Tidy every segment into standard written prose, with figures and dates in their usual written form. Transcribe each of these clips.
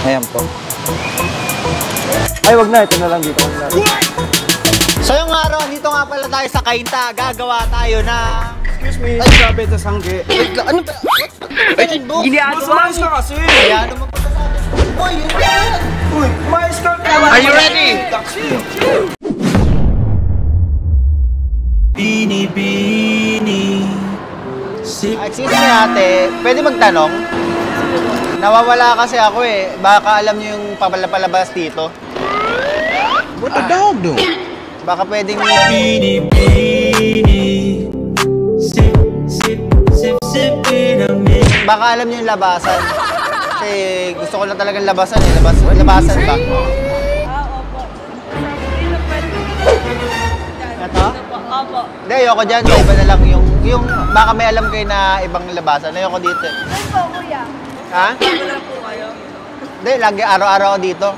Ayan po. Ay, wag na. Ito na lang dito. So yung araw, dito nga pala tayo sa Cainta. Gagawa tayo ng... Excuse me. Ay, sabi sa sangge. Wait lang. Ano ba? Giniagawa ka kasi. Kaya naman pa sabi. Uy, yun yan! Uy, mais ka. Are you ready? Bini. Excuse me ate, pwede magtanong? Nawawala kasi ako eh. Baka alam niyo yung palabas dito. What the dog do? Baka pwedeng... Bini. Sip, Baka alam niyo yung labasan. Kasi gusto ko na talagang labasan eh. Labasan ba? Opo. Ito? Opo. Hindi, ayoko dyan. Iba na lang yung... Baka may alam kayo na ibang labasan. Ayoko dito. Saan po, kuya? Ha? Wala po kayo? Hindi, lagi araw-araw ako dito.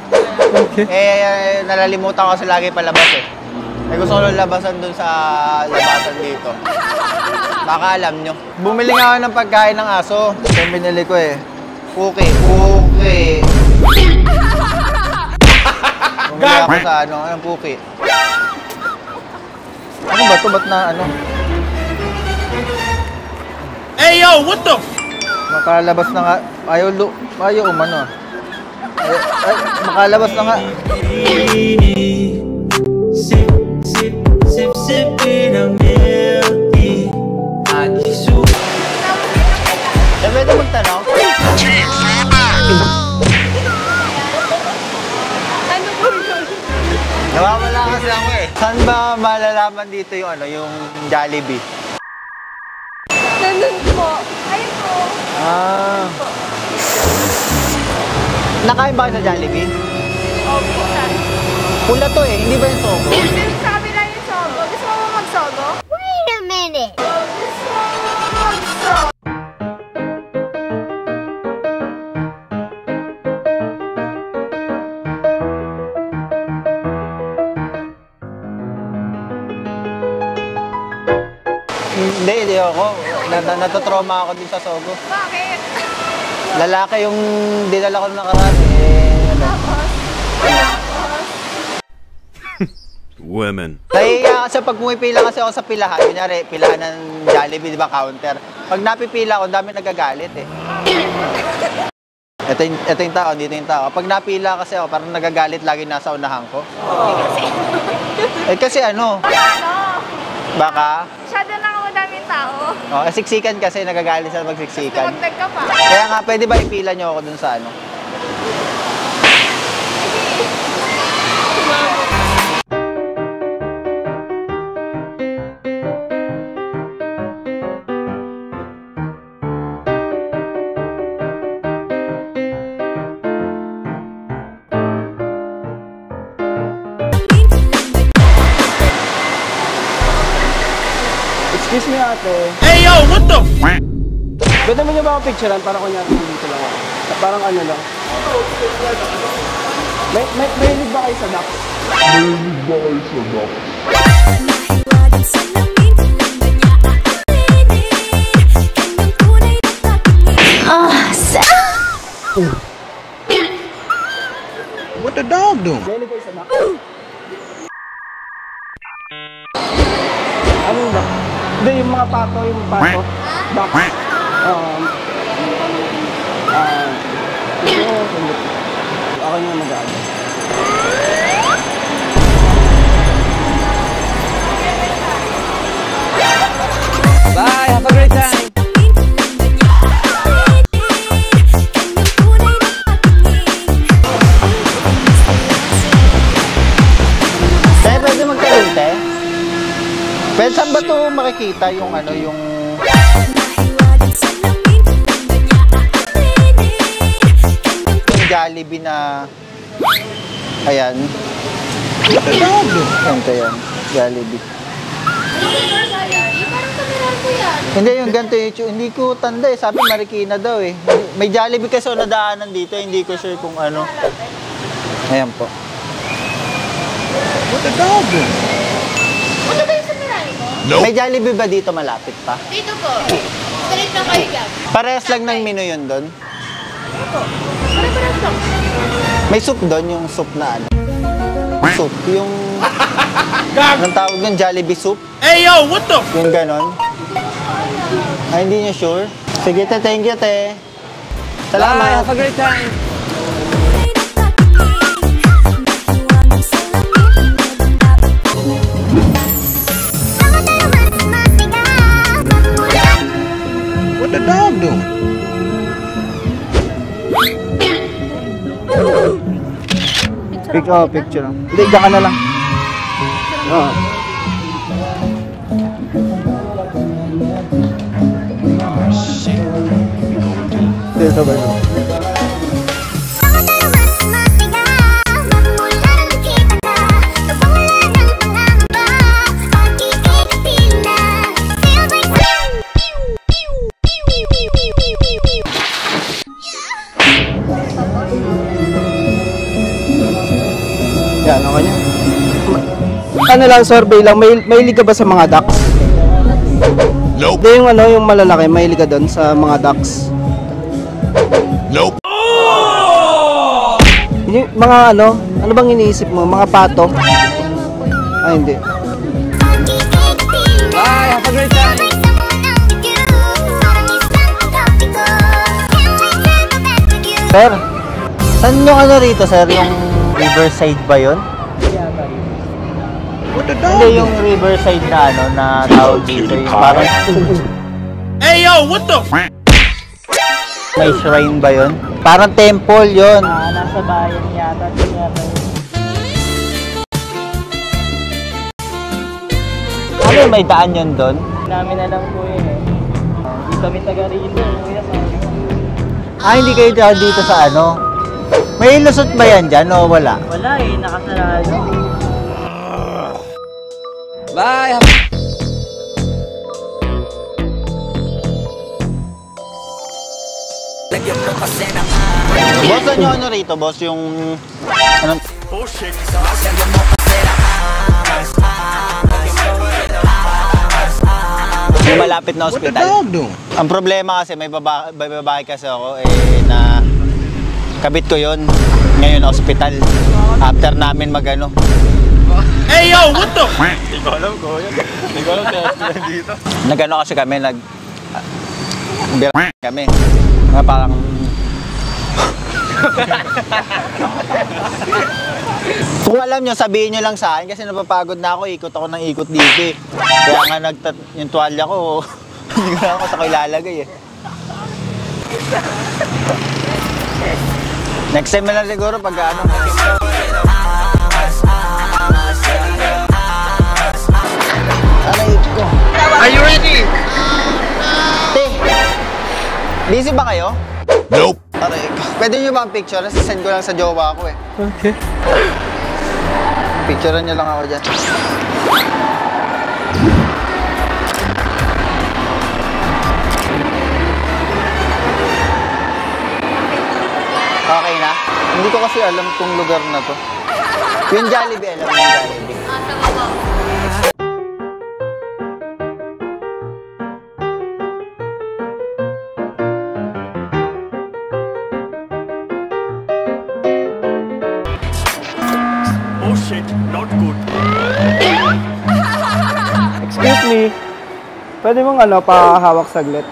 Eh, nalalimutan ko kasi lagi palabas eh. Eh, gusto ko lang labasan dun sa labasan dito. Baka alam nyo. Bumili nga ako ng pagkain ng aso. Ito yung binili ko eh. Puki. Bumili ako sa ano, anong puki. Ano ba ito? Ba't na ano? Hey yo, what the? Makalabas na nga. Ayaw umano. Ay, makalabas na nga. Sip ng milk tea. Pwede magtanong? Ano po yun? Nawawala kasi ako eh. Saan ba malalaman dito yung ano, yung Jollibee? Nandun po. Ayun po. Ah. Nakain ba kayo sa Jollibee? Opo. Pula to eh, hindi ba yung sogo? Sabi lang yung sogo. Gusto mo magsogo? Wait a minute. Gusto mo magsogo? Hindi ako. Natotrauma ako din sa sogo. Bakit? Lalaki yung dinala ko nakaraan eh. Ano? Women. Nahihiya kasi pag pumipila kasi ako sa pilahan, kunyari, pilahan ng Jollibee, di ba, counter. Pag napipila ako, dami nagagalit eh. Ito yung tao, dito yung tao. Pag napila kasi ako, parang nagagalit lagi nasa unahan ko. Eh kasi ano? Ano? Baka? Masyado na ako madaming tao. Oh, siksikan kasi, nagagalit sa magsiksikan. Tumagdag ka pa. Kaya nga, pwede ba ipila nyo ako dun sa ano? Excuse me ate. Hey yo, what the? Pwede mo niyo ba akong picturean para kunyari dito lang ako? Parang ano lang. May hilig ba kayo sa ducks? What the dog do? May hilig kayo sa ducks? Ano yung duck? Hindi, yung mga pato, yung pato. Ducks. Ako yung mag-aano. Bye, have a great time. Kaya pwede magkaroon, te? Pwede saan ba ito makikita yung ano, yung... Jollibee na... Ayan. Ganito yan. Jollibee. Parang kamiral ko yan. Hindi, yung ganito yung... Hindi ko tanda eh. Sabi Marikina daw eh. May Jollibee kasi nadaanan dito. Hindi ko sure kung ano. Ayan po. What the dog do? Ano ba yung sa Mirai ko? Nope. May Jollibee ba dito malapit pa? Dito po. Straight na kayo dyan. Parehas lang ng menu yun doon. Pare-parehas lang. May soup doon, yung soup na ano. Soup, yung... Anong tawag doon? Jollibee soup? Hey, yo, what the? Yung ganon. Ay, hindi niya sure. Sige, te, thank you, te. Bye, Salamat. have a great time. What the dog doing? Picture lang. Hindi, diyan ka na lang. Oo. Hindi, sabay na. Yan, ako niya. Ano lang, survey lang, mahilig ka ba sa mga ducks? Nope. Hindi, yung ano, yung malalaki, mahilig ka doon sa mga ducks. Nope. Yung mga ano bang iniisip mo? Mga pato? Ay, hindi. Bye, have a great time! Sir, saan yung ano rito, sir? Yung Riverside ba yun? What the dog Hindi, doing? yung Riverside na ano, na tawag dito. Yung parang Hey, yo, what the? may shrine ba yun? Parang temple yun. Nasa bayan yata. Ano, may daan yun doon? Namin alam po yun eh. Hindi kami taga rito. Ah, hindi kayo dito sa ano? May lusot ba yan dyan o wala? Wala eh, nakasarado. Bye! Boss, ano yung ano rito, boss? Yung... Anong... Yung malapit na What the ospital. dog doing? Ang problema kasi, may babae kasi ako na kabit ko yon ngayon ospital. After namin magano. Hey, yo, what the? Hindi ko alam ko yun. Hindi ko alam sa hospital dito. Nagano kasi kami, kami. Nga parang... Kung alam nyo, sabihin nyo lang sa akin kasi napapagod na ako, ikot ako ng ikot dito eh. Kaya nga yung tuwalya ko, hindi ko na ako sa ilalagay eh. Next time na lang siguro pag ano. Aray ko. Are you ready? Te, busy ba kayo? Nope. Aray ko. Pwede nyo ba ang picture? Send ko lang sa jowa ko eh. Okay. Picturean nyo lang ako dyan. Okay na? Hindi ko kasi alam kung lugar na to. Yung Jollibee, alam mo yung Jollibee. Oh shit, not good. Excuse me. Pwede mong pahawak saglit?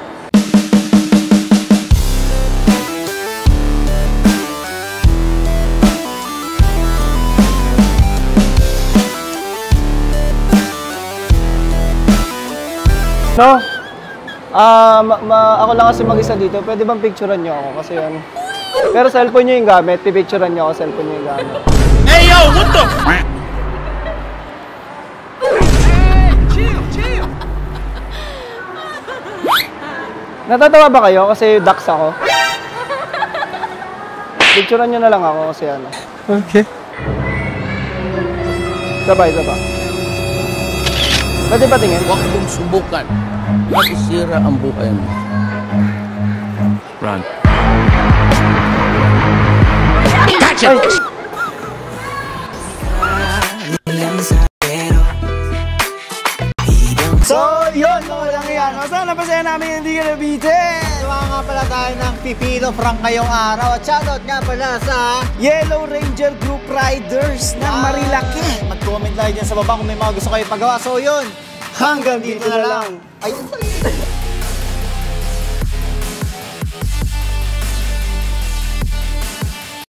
No? Ako lang kasi mag-isa dito. Pwede bang picturean niyo ako? Kasi pero cellphone niyo yung gamit. Pipicturean niyo ako, cellphone niyo yung gamit. Hey, yo, what the? Natatawa ba kayo? Kasi ducks ako. Picturean niyo na lang ako kasi Okay. Sabay. Pwede ba tingin? Huwag mong subukan. Masisira ang buhay mo. Run. Gotcha! Ay! So, yun! So, walang yan. Sana pasaya namin hindi ka nabitin! Diba nga pala tayo ng Pipilo Frank ngayong araw. At shoutout nga pala sa Yellow Ranger Group Riders ng Marilaki. Mag-comment lang dyan sa baba kung may mga gusto kayo ipagawa. So yun, hanggang dito na lang. Ayun.